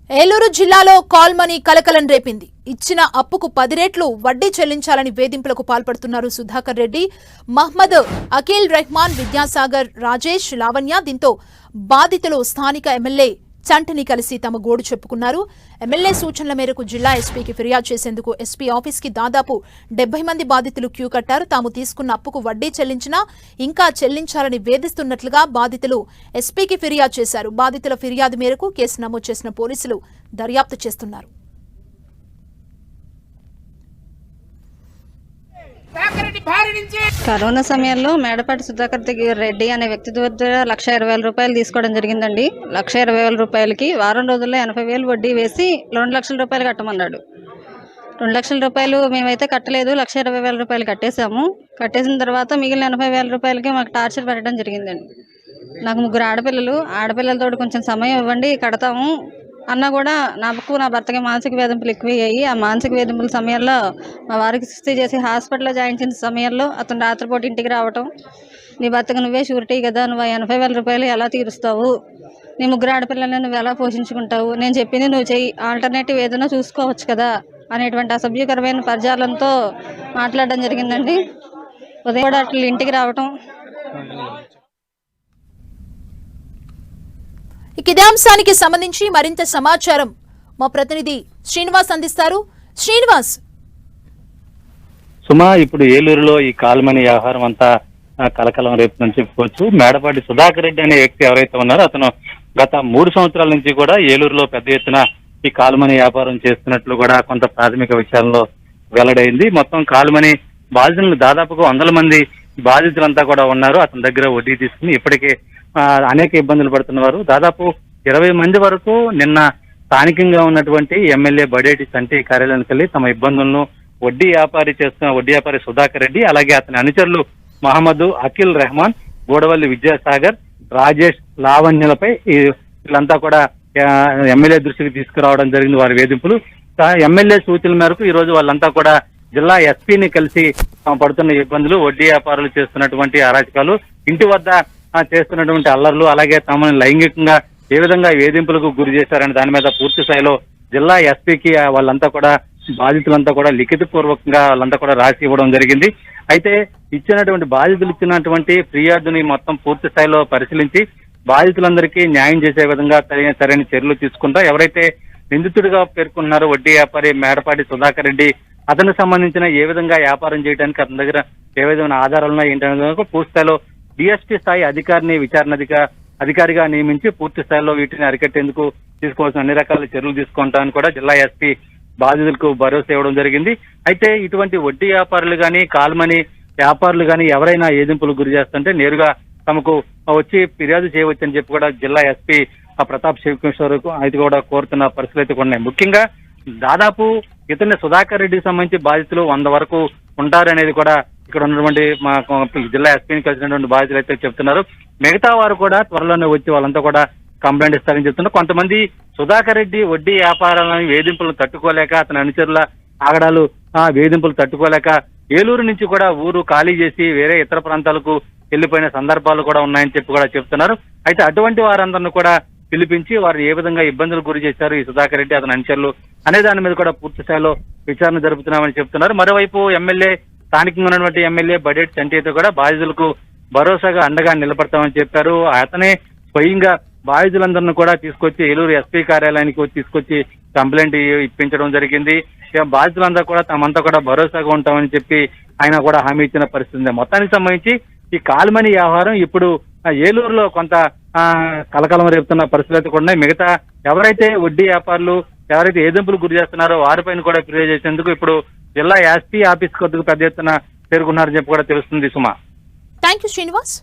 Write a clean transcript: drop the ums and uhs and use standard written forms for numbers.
ఏలూరు జిల్లాలో call money కలకలం రేపింది. ఇచ్చిన అప్పుకు 10 రెట్లు వడ్డీ చెల్లించాలని వేధింపులకు పాల్పడుతున్నారు సుధాకర్ రెడ్డి, మహ్మద్ అఖిల్ రెహమాన్, విద్యాసాగర్, రాజేష్, లావణ్య. దీంతో బాధితులు స్థానిక ఎమ్మెల్యే చంటిని కలిసి తమ గోడు చెప్పుకున్నారు. ఎమ్మెల్యే సూచనల మేరకు జిల్లా ఎస్పీకి ఫిర్యాదు చేసేందుకు ఎస్పీ ఆఫీస్కి దాదాపు 70 మంది బాధితులు క్యూ కట్టారు. తాము తీసుకున్న అప్పుకు వడ్డీ చెల్లించినా ఇంకా చెల్లించాలని వేధిస్తున్నట్లుగా బాధితులు ఎస్పీకి ఫిర్యాదు చేశారు. బాధితుల ఫిర్యాదు మేరకు కేసు నమోదు చేసిన పోలీసులు దర్యాప్తు చేస్తున్నారు. కరోనా సమయంలో మేడపాటి సుధాకర్ రెడ్డి అనే వ్యక్తి దగ్గర 1,20,000 రూపాయలు తీసుకోవడం జరిగిందండి. 1,20,000 రూపాయలకి వారం రోజుల్లో 80,000 వడ్డీ వేసి 2 లక్షల రూపాయలు కట్టమన్నాడు. 2 లక్షల రూపాయలు మేమైతే కట్టలేదు, 1,20,000 రూపాయలు కట్టేశాము. కట్టేసిన తర్వాత మిగిలిన 80,000 రూపాయలకి మాకు టార్చర్ పెట్టడం జరిగిందండి. నాకు 3 ఆడపిల్లలతో కొంచెం సమయం ఇవ్వండి కడతాము అన్నా కూడా నాకు నా భర్తకి మానసిక వేధింపులు ఎక్కువయ్యాయి. ఆ మానసిక వేధింపుల సమయంలో మా వారికి సుస్థి చేసి హాస్పిటల్లో జాయిన్ చేసిన సమయంలో అతను రాత్రిపూట ఇంటికి రావటం, నీ భర్తకు నువ్వే షూరిటీ కదా, నువ్వు 80,000 రూపాయలు ఎలా తీరుస్తావు, నీ 3 ఆడపిల్లల్ని నువ్వు ఎలా పోషించుకుంటావు, నేను చెప్పింది నువ్వు చెయ్యి, ఆల్టర్నేటివ్ ఏదైనా చూసుకోవచ్చు కదా అనేటువంటి అసభ్యకరమైన పదజాలంతో మాట్లాడడం జరిగిందండి. ఉదయం కూడా అట్లా ఇంటికి రావటం. ఇదే అంశానికి సంబంధించి మరింత సమాచారం మా ప్రతినిధి శ్రీనివాస్ అందిస్తారు. శ్రీనివాస్, సుమా, ఇప్పుడు ఏలూరులో ఈ కాల్మనీ వ్యవహారం అంతా కలకలం రేపుతుందని చెప్పుకోవచ్చు. మేడపాటి సుధాకర్ రెడ్డి అనే వ్యక్తి ఎవరైతే ఉన్నారో అతను గత 3 సంవత్సరాల నుంచి కూడా ఏలూరులో పెద్ద ఎత్తున ఈ కాల్మనీ వ్యాపారం చేస్తున్నట్లు కూడా కొంత ప్రాథమిక విషయాల్లో వెల్లడైంది. మొత్తం కాల్మనీ బాధితులు దాదాపుగా 100 మంది బాధితులంతా కూడా ఉన్నారు. అతని దగ్గర వడ్డీ తీసుకుని ఇప్పటికే అనేక ఇబ్బందులు పడుతున్నవారు. దాదాపు 20 మంది వరకు నిన్న స్థానికంగా ఉన్నటువంటి ఎమ్మెల్యే బడేటి చంటి కార్యాలయానికి వెళ్ళి తమ ఇబ్బందులను వడ్డీ వ్యాపారి సుధాకర్ రెడ్డి, అలాగే అతని అనుచరులు మహమ్మద్ అఖిల్ రెహమాన్, గోడవల్లి విద్యాసాగర్, రాజేష్, లావణ్యలపై వీళ్ళంతా కూడా ఎమ్మెల్యే దృష్టికి తీసుకురావడం జరిగింది. వారి వేధింపులు ఎమ్మెల్యే సూచనల మేరకు ఈ రోజు వాళ్ళంతా కూడా జిల్లా ఎస్పీని కలిసి పడుతున్న ఇబ్బందులు, వడ్డీ వ్యాపారులు చేస్తున్నటువంటి అరాచకాలు, ఇంటి వద్ద చేస్తున్నటువంటి అల్లర్లు, అలాగే తమను లైంగికంగా ఏ విధంగా వేధింపులకు గురి చేశారనే దాని మీద పూర్తి స్థాయిలో జిల్లా ఎస్పీకి వాళ్ళంతా కూడా బాధితులంతా కూడా లిఖితపూర్వకంగా వాళ్ళంతా కూడా రాసి ఇవ్వడం జరిగింది. అయితే బాధితులు ఇచ్చినటువంటి ఫిర్యాదుని మొత్తం పూర్తి స్థాయిలో పరిశీలించి బాధితులందరికీ న్యాయం చేసే విధంగా సరైన చర్యలు తీసుకుంటా ఎవరైతే నిందితుడిగా పేర్కొన్నారో వడ్డీ వ్యాపారి మేడపాటి సుధాకర్ రెడ్డి, అతనికి సంబంధించిన ఏ విధంగా వ్యాపారం చేయడానికి అతని దగ్గర ఏ విధమైన ఆధారాలున్నా ఏంటనే పూర్తి స్థాయిలో డిఎస్పీ స్థాయి అధికారిని అధికారిగా నియమించి పూర్తి స్థాయిలో వీటిని అరికట్టేందుకు తీసుకోవాల్సిన అన్ని రకాల చర్యలు తీసుకుంటామని కూడా జిల్లా ఎస్పీ బాధితులకు భరోసా ఇవ్వడం జరిగింది. అయితే ఇటువంటి వడ్డీ వ్యాపారులు కానీ కాల్మనీ వ్యాపారులు కానీ ఎవరైనా ఏదింపులకు గురి చేస్తుంటే నేరుగా తమకు వచ్చి ఫిర్యాదు చేయవచ్చని చెప్పి కూడా జిల్లా ఎస్పీ ప్రతాప్ శివకిషోర్ అయితే కూడా కోరుతున్న పరిస్థితులు అయితే ఉన్నాయి. ముఖ్యంగా దాదాపు ఇతని సుధాకర్ రెడ్డికి సంబంధించి బాధితులు 100 వరకు ఉంటారనేది కూడా ఇక్కడ ఉన్నటువంటి మా జిల్లా ఎస్పీని కలిసినటువంటి బాధితులు అయితే చెప్తున్నారు. మిగతా వారు కూడా త్వరలోనే వచ్చి వాళ్ళంతా కూడా కంప్లైంట్ ఇస్తారని చెప్తున్నారు. కొంతమంది సుధాకర్ రెడ్డి వడ్డీ వ్యాపారాలను వేధింపులను తట్టుకోలేక, అతని అనుచరుల ఆగడాలు వేధింపులు తట్టుకోలేక ఏలూరు నుంచి కూడా ఊరు ఖాళీ చేసి వేరే ఇతర ప్రాంతాలకు వెళ్లిపోయిన సందర్భాలు కూడా ఉన్నాయని చెప్పి కూడా చెప్తున్నారు. అయితే అటువంటి వారందరినీ కూడా పిలిపించి వారు ఏ విధంగా ఇబ్బందులు గురి చేశారు ఈ సుధాకర్ రెడ్డి అతని అనుచరులు అనే దాని మీద కూడా పూర్తి స్థాయిలో విచారణ జరుపుతున్నామని చెప్తున్నారు. మరోవైపు స్థానికంగా ఉన్నటువంటి ఎమ్మెల్యే బడేటి చంటి అయితే కూడా బాధితులకు భరోసాగా అండగా నిలబడతామని చెప్పారు. అతనే స్వయంగా బాధితులందరినీ కూడా తీసుకొచ్చి ఏలూరు ఎస్పీ కార్యాలయానికి తీసుకొచ్చి కంప్లైంట్ ఇప్పించడం జరిగింది. బాధితులందరూ కూడా తమంతా కూడా భరోసాగా ఉంటామని చెప్పి ఆయన కూడా హామీ ఇచ్చిన పరిస్థితి. మొత్తానికి సంబంధించి ఈ కాల్మనీ వ్యవహారం ఇప్పుడు ఏలూరులో కొంత కలకలం రేపుతున్న పరిస్థితులు కూడా ఉన్నాయి. మిగతా ఎవరైతే వడ్డీ వ్యాపారులు ఎవరైతే ఏదింపులు గురి చేస్తున్నారో వారిపైన కూడా ఫిర్యాదు చేసేందుకు ఇప్పుడు జిల్లా ఎస్పీ ఆఫీస్ కొద్దిగా పెద్ద ఎత్తున చేరుకున్నారని చెప్పి కూడా తెలుస్తుంది. సుమా, థ్యాంక్ యూ శ్రీనివాస్.